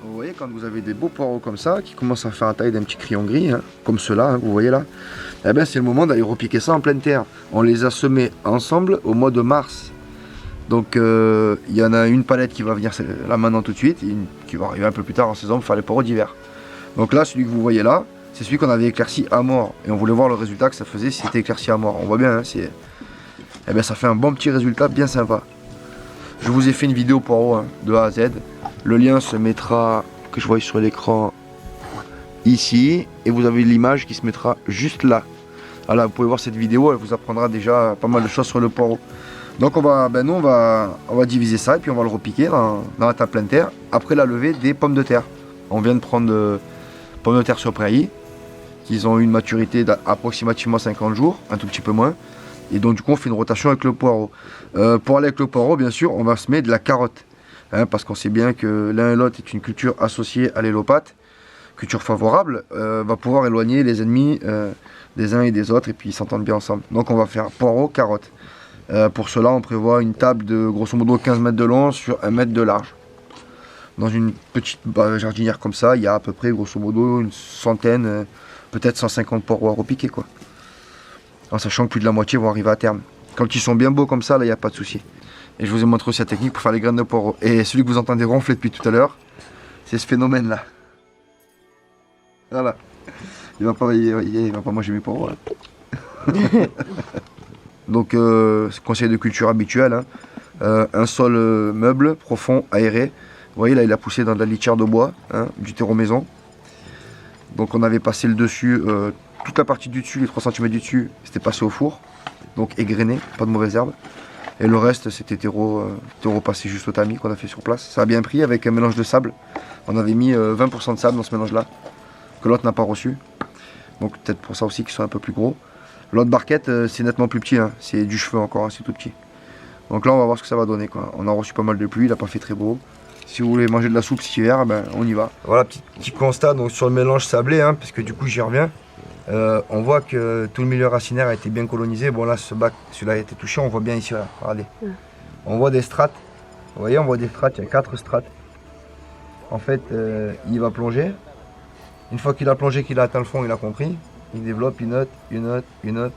Vous voyez, quand vous avez des beaux poireaux comme ça, qui commencent à faire la taille d'un petit crayon gris, hein, comme ceux-là, hein, vous voyez là, eh bien c'est le moment d'aller repiquer ça en pleine terre. On les a semés ensemble au mois de mars. Donc il y en a une palette qui va venir là maintenant tout de suite, et une qui va arriver un peu plus tard en saison pour faire les poireaux d'hiver. Donc là, celui que vous voyez là, c'est celui qu'on avait éclairci à mort. Et on voulait voir le résultat que ça faisait si c'était éclairci à mort. On voit bien, hein, eh bien, ça fait un bon petit résultat bien sympa. Je vous ai fait une vidéo poireaux hein, de A à Z. Le lien se mettra, que je vois sur l'écran, ici. Et vous avez l'image qui se mettra juste là. Voilà, vous pouvez voir cette vidéo, elle vous apprendra déjà pas mal de choses sur le poireau. Donc nous on va diviser ça et puis on va le repiquer dans la table pleine terre après la levée des pommes de terre. On vient de prendre pommes de terre sur prairie, qui ont une maturité d'approximativement 50 jours, un tout petit peu moins. Et donc du coup on fait une rotation avec le poireau. Pour aller avec le poireau, bien sûr, on va semer de la carotte. Hein, parce qu'on sait bien que l'un et l'autre est une culture associée à l'élopathe, culture favorable, va pouvoir éloigner les ennemis des uns et des autres et puis ils s'entendent bien ensemble. Donc on va faire poireau, carotte. Pour cela, on prévoit une table de grosso modo 15 mètres de long sur 1 mètre de large. Dans une petite jardinière comme ça, il y a à peu près grosso modo une centaine, peut-être 150 poireaux à repiquer, quoi. En sachant que plus de la moitié vont arriver à terme. Quand ils sont bien beaux comme ça, là, il n'y a pas de souci. Et je vous ai montré aussi la technique pour faire les graines de poireaux. Et celui que vous entendez ronfler depuis tout à l'heure, c'est ce phénomène-là. Voilà. Il va pas manger mes poireaux, là. Donc, conseil de culture habituel, hein. Un sol meuble, profond, aéré. Vous voyez, là, il a poussé dans de la litière de bois, hein, du terreau maison. Donc, on avait passé le dessus, toute la partie du dessus, les 3 cm du dessus, c'était passé au four. Donc, égrené, pas de mauvaises herbes. Et le reste, c'était terreau passé juste au tamis qu'on a fait sur place. Ça a bien pris avec un mélange de sable. On avait mis 20% de sable dans ce mélange-là, que l'autre n'a pas reçu. Donc, peut-être pour ça aussi qu'ils sont un peu plus gros. L'autre barquette, c'est nettement plus petit, hein. C'est du cheveu encore, hein, c'est tout petit. Donc là, on va voir ce que ça va donner, quoi. On a reçu pas mal de pluie, il n'a pas fait très beau. Si vous voulez manger de la soupe cet hiver, ben, on y va. Voilà, petit constat donc, sur le mélange sablé, hein, parce que du coup, j'y reviens. On voit que tout le milieu racinaire a été bien colonisé. Bon, là, celui-là a été touché, on voit bien ici, là. Regardez. On voit des strates. Vous voyez, on voit des strates, il y a 4 strates. En fait, il va plonger. Une fois qu'il a plongé, qu'il a atteint le fond, il a compris. Il développe une note.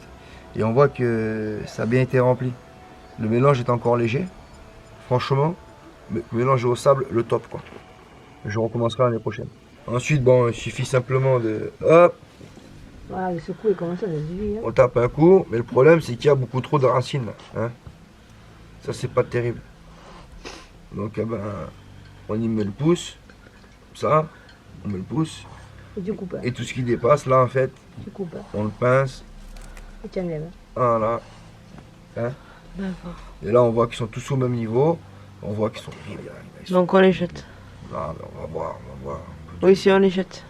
Et on voit que ça a bien été rempli. Le mélange est encore léger. Franchement, mélanger au sable, le top, quoi. Je recommencerai l'année prochaine. Ensuite, bon, il suffit simplement de... Hop, Voilà, le secou est comme ça, hein. on tape un coup. Mais le problème, c'est qu'il y a beaucoup trop de racines, là, hein. Ça, c'est pas terrible. Donc, eh ben, on y met le pouce. Comme ça, on met le pouce. Et tu coupes. Et tout ce qui dépasse, là, en fait, Tu coupes. on le pince. Et tu enlèves. Voilà. Hein? D'accord. Et là, on voit qu'ils sont tous au même niveau. On voit qu'ils sont... Donc on les jette. Ah, mais on va voir. Oui, si on les jette.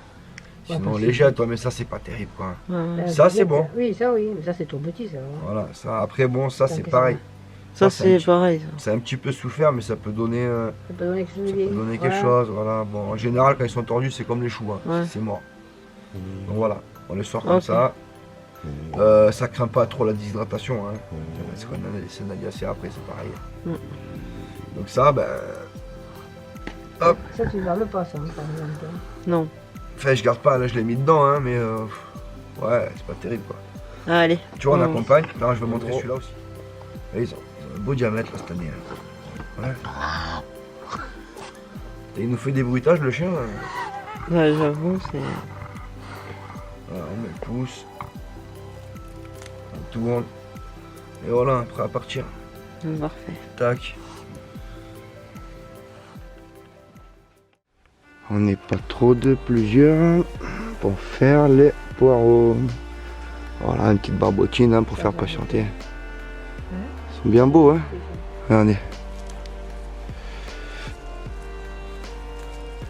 Sinon, on les jette, ouais, mais ça, c'est pas terrible, quoi. Ouais. Ça, c'est bon. Oui, ça, oui. Mais ça, c'est tout petit, ça. Hein. Voilà, ça. Après, bon, ça, c'est Donc, pareil. Ça, c'est pareil. Ça. C'est un petit peu souffert, mais ça peut donner, Ça peut donner quelque chose. ça peut donner quelque chose. Voilà. Bon, en général, quand ils sont tordus, c'est comme les choux. Hein. Ouais. C'est mort. Donc voilà, on les sort comme Ok. ça. Ça craint pas trop la déshydratation. Hein. C'est un aliacé après, c'est pareil. Donc ça, ben... Hop. Ça, tu ne gardes pas, ça, hein, par exemple. Non. Enfin, je garde pas, là, je l'ai mis dedans, hein, mais... ouais, c'est pas terrible, quoi. Allez. Tu vois, on Bon. accompagne. Là, je vais montrer celui-là aussi. Là, ils ont un beau diamètre, là, cette année. Hein. Ouais. Et il nous fait des bruitages, le chien. Là. Ouais, j'avoue, c'est... Voilà, on met le pouce. On tourne. Et voilà, prêt à partir. Parfait. Tac. On n'est pas trop de plusieurs pour faire les poireaux. Voilà, une petite barbotine hein, pour faire patienter. Ils sont bien beaux, hein. Regardez.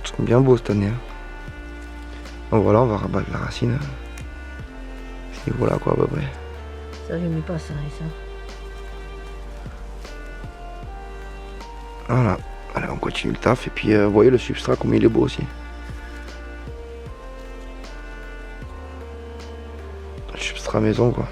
Ils sont bien beaux cette année. Hein. Donc voilà, on va rabattre la racine. À ce niveau-là, quoi, à peu près. Ça, je mets pas ça et ça. Voilà. Allez, on continue le taf. Et puis, vous voyez le substrat, comme il est beau aussi. Le substrat maison, quoi.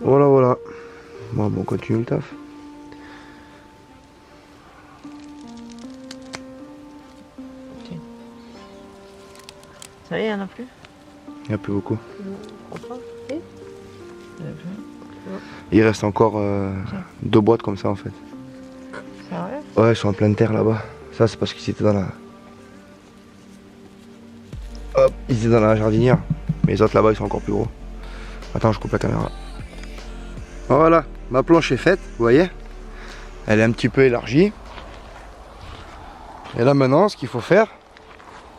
Voilà, voilà. Bon, on continue le taf. Ça y est, il n'y en a plus. Il n'y a plus beaucoup. Et Il reste encore 2 boîtes comme ça en fait. Sérieux? Ouais, ils sont en pleine terre là-bas. Ça, c'est parce qu'ils étaient dans la... Hop, ils étaient dans la jardinière. Mais les autres là-bas, ils sont encore plus gros. Attends, je coupe la caméra. Voilà, ma planche est faite, vous voyez. Elle est un petit peu élargie. Et là maintenant, ce qu'il faut faire,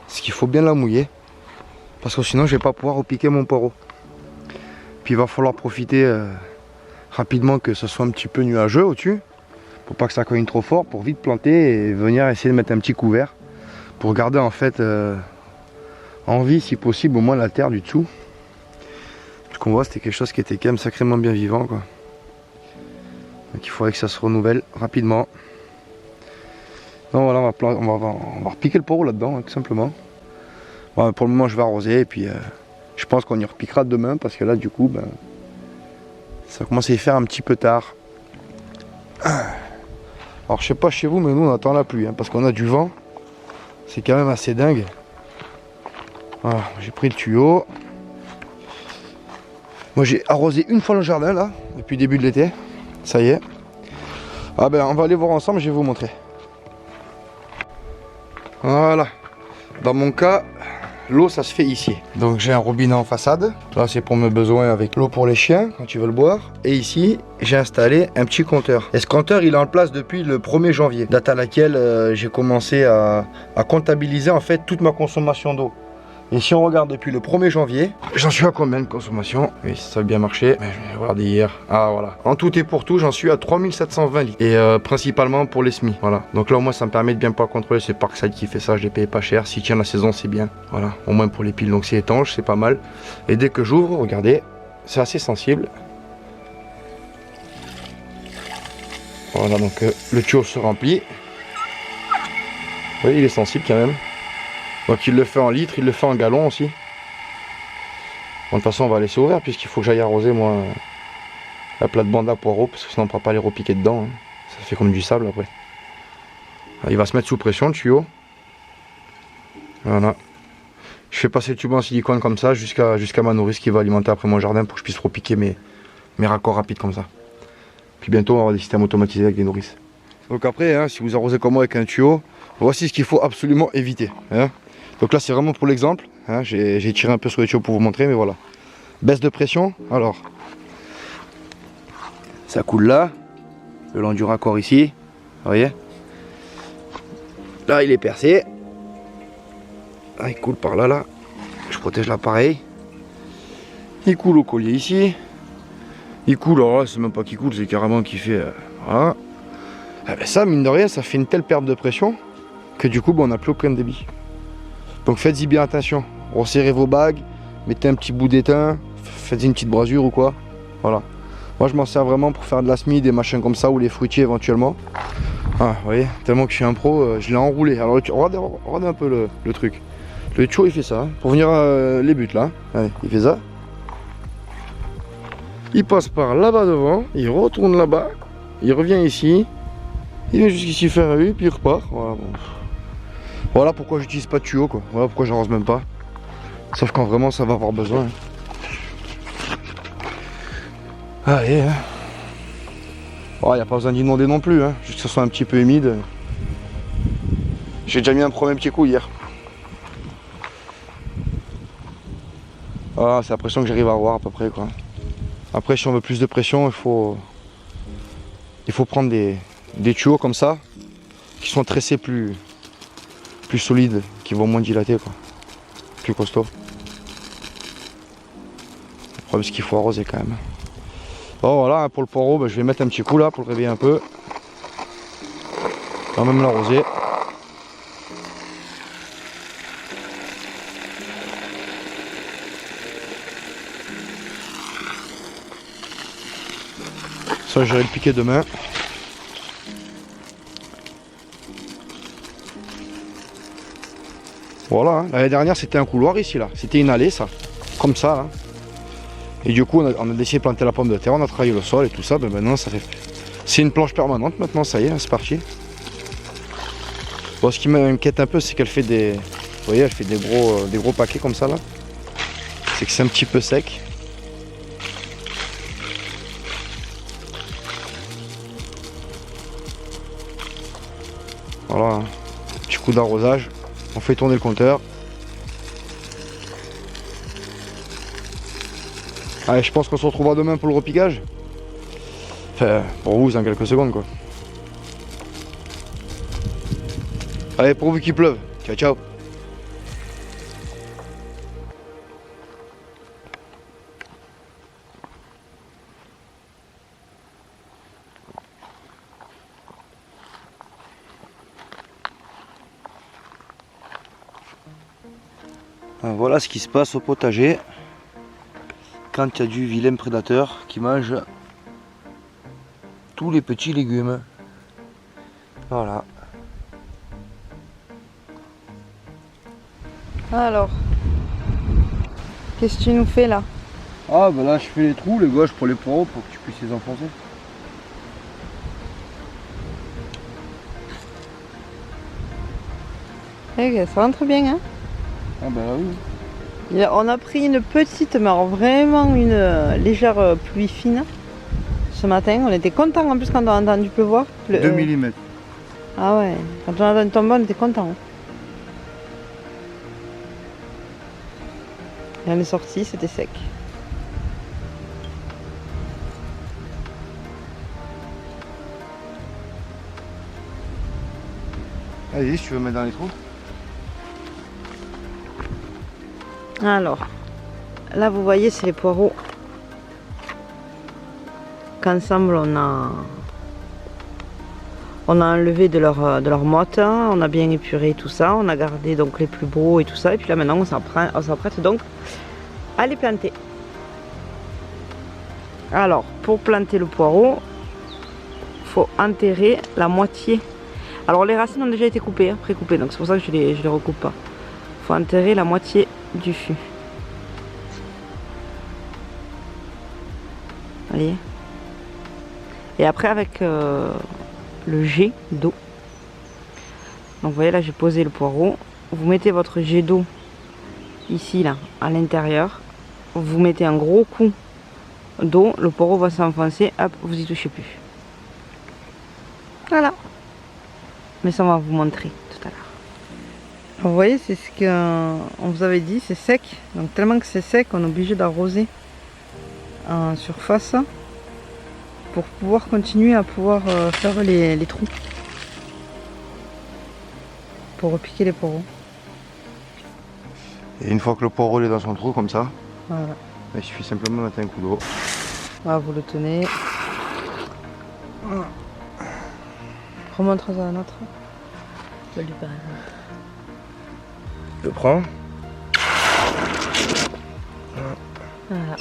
c'est qu'il faut bien la mouiller. Parce que sinon, je vais pas pouvoir repiquer mon poireau. Puis il va falloir profiter rapidement que ce soit un petit peu nuageux au-dessus. Pour pas que ça cogne trop fort, pour vite planter et venir essayer de mettre un petit couvert. Pour garder en fait en vie, si possible, au moins la terre du dessous. Parce qu'on voit, c'était quelque chose qui était quand même sacrément bien vivant, quoi. Donc il faudrait que ça se renouvelle rapidement. Donc voilà, on va repiquer le poireau là-dedans, hein, tout simplement. Bon, pour le moment, je vais arroser et puis je pense qu'on y repiquera demain parce que là, du coup, ben, ça commence à y faire un petit peu tard. Alors, je sais pas chez vous, mais nous, on attend la pluie hein, parce qu'on a du vent. C'est quand même assez dingue. Voilà, j'ai pris le tuyau. Moi, j'ai arrosé une fois le jardin là, depuis le début de l'été. Ça y est. Ah ben, on va aller voir ensemble, je vais vous montrer. Voilà. Dans mon cas, l'eau ça se fait ici. Donc j'ai un robinet en façade. Là c'est pour mes besoins avec l'eau pour les chiens quand ils veulent boire. Et ici j'ai installé un petit compteur. Et ce compteur il est en place depuis le 1er janvier. Date à laquelle j'ai commencé à comptabiliser en fait toute ma consommation d'eau. Et si on regarde depuis le 1er janvier, j'en suis à combien de consommation? Oui, ça a bien marché. Mais je vais regarder hier. Ah voilà. En tout et pour tout, j'en suis à 3720 litres. Et principalement pour les semis. Voilà. Donc là au moins ça me permet de bien pas contrôler. C'est Parkside qui fait ça, je les paye pas cher. S'il tient la saison, c'est bien. Voilà. Au moins pour les piles. Donc c'est étanche, c'est pas mal. Et dès que j'ouvre, regardez, c'est assez sensible. Voilà, donc le tuyau se remplit. Vous voyez, il est sensible quand même. Donc il le fait en litres, il le fait en gallons aussi. Bon, de toute façon on va laisser ouvert puisqu'il faut que j'aille arroser moi la plate-bande à poireaux parce que sinon on ne pourra pas les repiquer dedans. Hein. Ça fait comme du sable après. Alors, il va se mettre sous pression le tuyau. Voilà. Je fais passer le tube en silicone comme ça jusqu'à ma nourrice qui va alimenter après mon jardin pour que je puisse repiquer mes raccords rapides comme ça. Puis bientôt on va avoir des systèmes automatisés avec des nourrices. Donc après, hein, si vous arrosez comme moi avec un tuyau, voici ce qu'il faut absolument éviter. Hein. Donc là c'est vraiment pour l'exemple, hein, j'ai tiré un peu sur les tuyaux pour vous montrer, mais voilà. Baisse de pression, alors ça coule là, le long du raccord ici, vous voyez. Là il est percé, là il coule par là, je protège l'appareil. Il coule au collier ici, il coule, alors là c'est même pas qu'il coule, c'est carrément qu'il fait, voilà. Ah ben ça mine de rien ça fait une telle perte de pression que du coup ben, on n'a plus aucun débit. Donc faites-y bien attention, resserrez vos bagues, mettez un petit bout d'étain, faites une petite brasure ou quoi. Voilà. Moi je m'en sers vraiment pour faire de la semis, des machins comme ça ou les fruitiers éventuellement. Ah, vous voyez, tellement que je suis un pro, je l'ai enroulé. Alors regardez un peu le truc. Le tuyau il fait ça, hein, pour venir les buts là. Allez, il fait ça. Il passe par là-bas devant, il retourne là-bas, il revient ici, il vient jusqu'ici faire un U, puis il repart. Voilà, bon. Voilà pourquoi j'utilise pas de tuyau quoi. Voilà pourquoi j'arrose même pas. Sauf quand vraiment ça va avoir besoin. Allez. Hein. Oh, y a pas besoin d'inonder non plus. Hein. Juste que ce soit un petit peu humide. J'ai déjà mis un premier petit coup hier. Voilà, c'est la pression que j'arrive à avoir à peu près quoi. Après si on veut plus de pression, il faut prendre des tuyaux comme ça qui sont tressés plus solides, qui vont moins dilater quoi. Plus costaud. Le problème c'est qu'il faut arroser quand même. Bon voilà, pour le poireau, ben, je vais mettre un petit coup là pour le réveiller un peu. Quand même l'arroser. Ça j'irai le piquer demain. Voilà, hein. L'année dernière c'était un couloir ici là, c'était une allée ça, comme ça. Hein. Et du coup on a décidé de planter la pomme de terre, on a travaillé le sol et tout ça, ben maintenant ça fait... C'est une planche permanente maintenant, ça y est, c'est parti. Bon, ce qui m'inquiète un peu, c'est qu'elle fait des... Vous voyez, elle fait des gros paquets comme ça là. C'est que c'est un petit peu sec. Voilà, petit coup d'arrosage, on fait tourner le compteur. Allez, je pense qu'on se retrouvera demain pour le repiquage. Enfin, pour vous, c'est en quelques secondes quoi. Allez, pourvu qu'il pleuve. Ciao, ciao. Voilà ce qui se passe au potager quand il y a du vilain prédateur qui mange tous les petits légumes. Voilà. Alors, qu'est-ce que tu nous fais là? Ah bah là je fais les trous, les gauches pour les poireaux pour que tu puisses les enfoncer. Eh, ça rentre bien, hein? Ah bah oui. On a pris une petite, mais alors vraiment une légère pluie fine ce matin. On était contents en plus quand on a entendu pleuvoir. 2 mm. Ah ouais, quand on a entendu tomber, on était contents. Et on est sorti, c'était sec. Allez, si tu veux mettre dans les trous. Alors, là vous voyez, c'est les poireaux qu'ensemble on a enlevé de leur motte, on a bien épuré tout ça, on a gardé donc les plus beaux et tout ça, et puis là maintenant on s'apprête donc à les planter. Alors, pour planter le poireau, il faut enterrer la moitié. Alors les racines ont déjà été coupées, pré-coupées, donc c'est pour ça que je les recoupe pas. Il faut enterrer la moitié du fût. Voyez. Et après avec le jet d'eau. Donc vous voyez là j'ai posé le poireau. Vous mettez votre jet d'eau ici là à l'intérieur. Vous mettez un gros coup d'eau, le poireau va s'enfoncer, hop, vous y touchez plus. Voilà. Mais ça on va vous montrer tout à l'heure. Vous voyez, c'est ce qu'on vous avait dit, c'est sec. Donc tellement que c'est sec, on est obligé d'arroser en surface pour pouvoir continuer à faire les trous. Pour repiquer les poireaux. Et une fois que le poireau est dans son trou comme ça, Voilà. il suffit simplement de mettre un coup d'eau. Voilà, vous le tenez. Remontre à un autre. Je vais lui parler. Je prends. Voilà.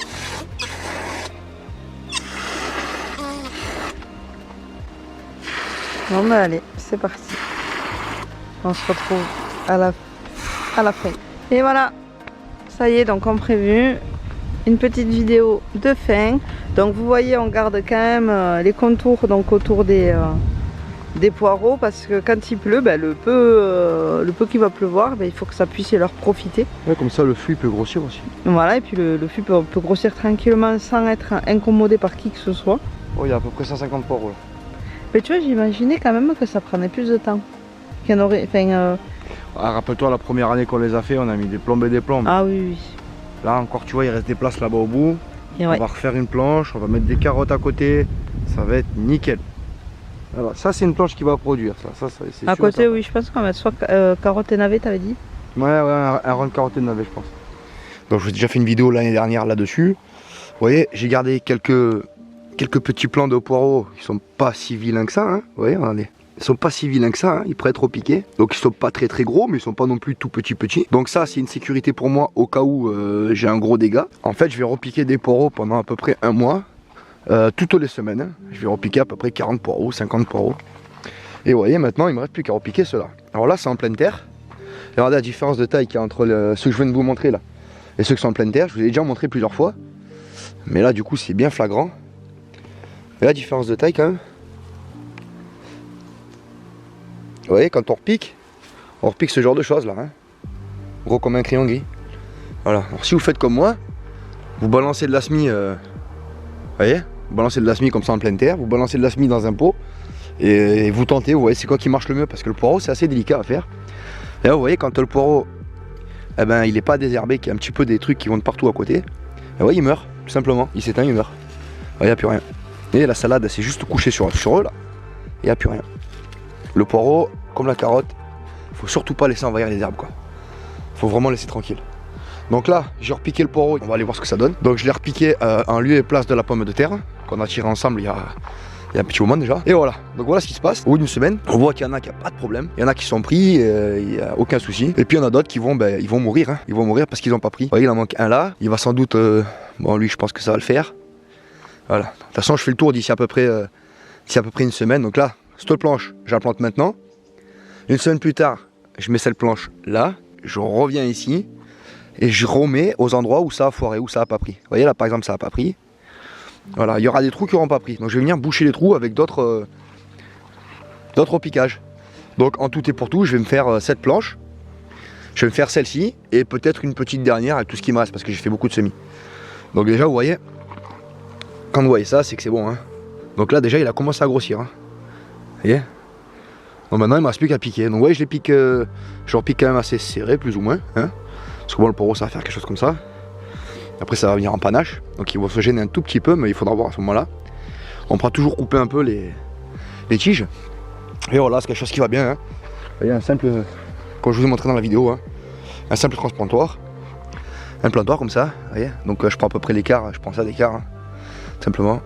Bon bah allez, c'est parti. On se retrouve à la fin. Et voilà, ça y est, donc comme prévu, une petite vidéo de fin. Donc vous voyez, on garde quand même les contours donc autour des poireaux, parce que quand il pleut, ben, le peu qu'il va pleuvoir, ben, il faut que ça puisse leur profiter. Ouais, comme ça le fût peut grossir aussi. Voilà, et puis le fût peut grossir tranquillement sans être incommodé par qui que ce soit. Oh, il y a à peu près 150 poireaux là. Mais tu vois, j'imaginais quand même que ça prenait plus de temps. Qu'il y en aurait. Enfin, Ah, rappelle-toi la première année qu'on les a fait, on a mis des plombes et des plombes. Ah oui, oui. Là encore, tu vois, il reste des places là-bas au bout. Et On ouais. va refaire une planche, on va mettre des carottes à côté. Ça va être nickel. Alors, ça, c'est une planche qui va produire. Ça c'est À sûr, côté, ça. oui, je pense qu'on va mettre soit carottes et navets, t'avais dit. Ouais, un rond de carotte et de navet, je pense. Donc, j'ai déjà fait une vidéo l'année dernière là-dessus. Vous voyez, j'ai gardé quelques petits plants de poireaux. Ils sont pas si vilains que ça. Hein. Vous voyez, regardez. Ils sont pas si vilains que ça, hein. Ils pourraient être repiqués. Donc ils sont pas très gros, mais ils sont pas non plus tout petits. Donc ça, c'est une sécurité pour moi au cas où j'ai un gros dégât. En fait, je vais repiquer des poireaux pendant à peu près un mois, toutes les semaines. Hein. Je vais repiquer à peu près 40 poireaux, 50 poireaux. Et vous voyez, maintenant, il me reste plus qu'à repiquer ceux-là. Alors là, c'est en pleine terre. Et regardez la différence de taille qu'il y a entre ceux que je viens de vous montrer là et ceux qui sont en pleine terre. Je vous ai déjà montré plusieurs fois. Mais là du coup c'est bien flagrant. Et la différence de taille quand même. Vous voyez quand on repique ce genre de choses là. Hein. Gros comme un crayon gris. Voilà. Alors si vous faites comme moi, vous balancez de la semis, vous voyez, vous balancez de la semis comme ça en pleine terre, vous balancez de la semis dans un pot et vous tentez, vous voyez c'est quoi qui marche le mieux parce que le poireau c'est assez délicat à faire. Et là vous voyez quand le poireau, eh ben, il n'est pas désherbé, qu'il y a un petit peu des trucs qui vont de partout à côté, et vous voyez il meurt, tout simplement, il s'éteint, il meurt. Il n'y a plus rien. Et la salade c'est juste couché sur eux là, il n'y a plus rien. Le poireau, comme la carotte, faut surtout pas laisser envahir les herbes quoi. Faut vraiment laisser tranquille. Donc là, j'ai repiqué le poireau, on va aller voir ce que ça donne. Donc je l'ai repiqué en lieu et place de la pomme de terre, qu'on a tiré ensemble il y a un petit moment déjà. Et voilà, donc voilà ce qui se passe. Au bout d'une semaine, on voit qu'il y en a qui n'ont pas de problème. Il y en a qui sont pris, il n'y a aucun souci. Et puis il y en a d'autres qui vont, ils vont mourir. Hein. Ils vont mourir parce qu'ils n'ont pas pris. Vous voyez, il en manque un là. Il va sans doute, bon lui je pense que ça va le faire. Voilà, de toute façon je fais le tour d'ici à peu près une semaine. Donc là, cette planche, je la plante maintenant. Une semaine plus tard, je mets cette planche là. Je reviens ici. Et je remets aux endroits où ça a foiré, où ça n'a pas pris. Vous voyez là par exemple ça n'a pas pris. Voilà, il y aura des trous qui n'auront pas pris. Donc je vais venir boucher les trous avec d'autres repiquages. Donc en tout et pour tout, je vais me faire cette planche. Je vais me faire celle-ci et peut-être une petite dernière avec tout ce qui me reste parce que j'ai fait beaucoup de semis. Donc déjà vous voyez, quand vous voyez ça, c'est que c'est bon. Hein. Donc là déjà il a commencé à grossir. Hein. Vous voyez. Donc maintenant il ne me reste plus qu'à piquer. Donc vous voyez je les pique, je repique quand même assez serré plus ou moins. Hein. Parce que bon, le poireau ça va faire quelque chose comme ça. Après ça va venir en panache. Donc il va se gêner un tout petit peu, mais il faudra voir à ce moment-là. On pourra toujours couper un peu les tiges. Et voilà, c'est quelque chose qui va bien. Hein. Vous voyez un simple, comme je vous ai montré dans la vidéo, hein, un simple transplantoir. Un plantoir comme ça. Vous voyez. Donc je prends à peu près l'écart, je prends ça d'écart. Hein, simplement.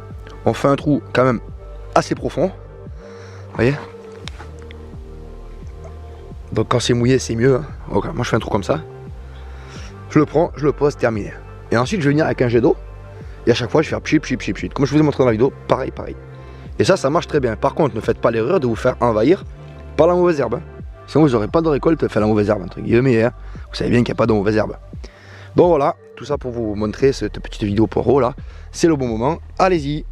On fait un trou quand même assez profond. Vous voyez. Donc quand c'est mouillé c'est mieux. Hein. Donc, moi je fais un trou comme ça. Je le prends, je le pose, terminé. Et ensuite je vais venir avec un jet d'eau. Et à chaque fois je vais faire pchit, pchit, pchit, pchit. Comme je vous ai montré dans la vidéo, pareil. Et ça marche très bien. Par contre, ne faites pas l'erreur de vous faire envahir par la mauvaise herbe. Hein. Sinon vous n'aurez pas de récolte, fait la mauvaise herbe entre guillemets. Hein. Vous savez bien qu'il n'y a pas de mauvaise herbe. Donc voilà, tout ça pour vous montrer cette petite vidéo poireau là. C'est le bon moment, allez-y.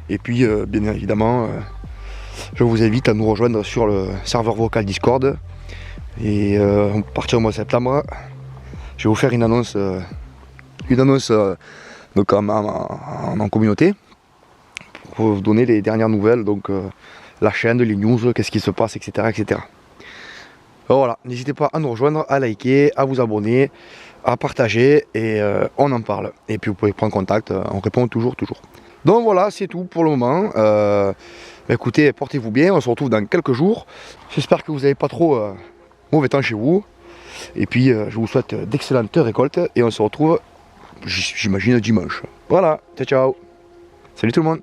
Et puis bien évidemment, je vous invite à nous rejoindre sur le serveur vocal Discord. Et à partir du mois de septembre, je vais vous faire une annonce donc en communauté pour vous donner les dernières nouvelles, donc la chaîne, les news, qu'est-ce qui se passe, etc. etc. Alors voilà, n'hésitez pas à nous rejoindre, à liker, à vous abonner, à partager et on en parle. Et puis vous pouvez prendre contact, on répond toujours. Donc voilà, c'est tout pour le moment. Écoutez, portez-vous bien, on se retrouve dans quelques jours. J'espère que vous n'avez pas trop mauvais temps chez vous. Et puis je vous souhaite d'excellentes récoltes et on se retrouve, j'imagine, dimanche. Voilà, ciao. Salut tout le monde.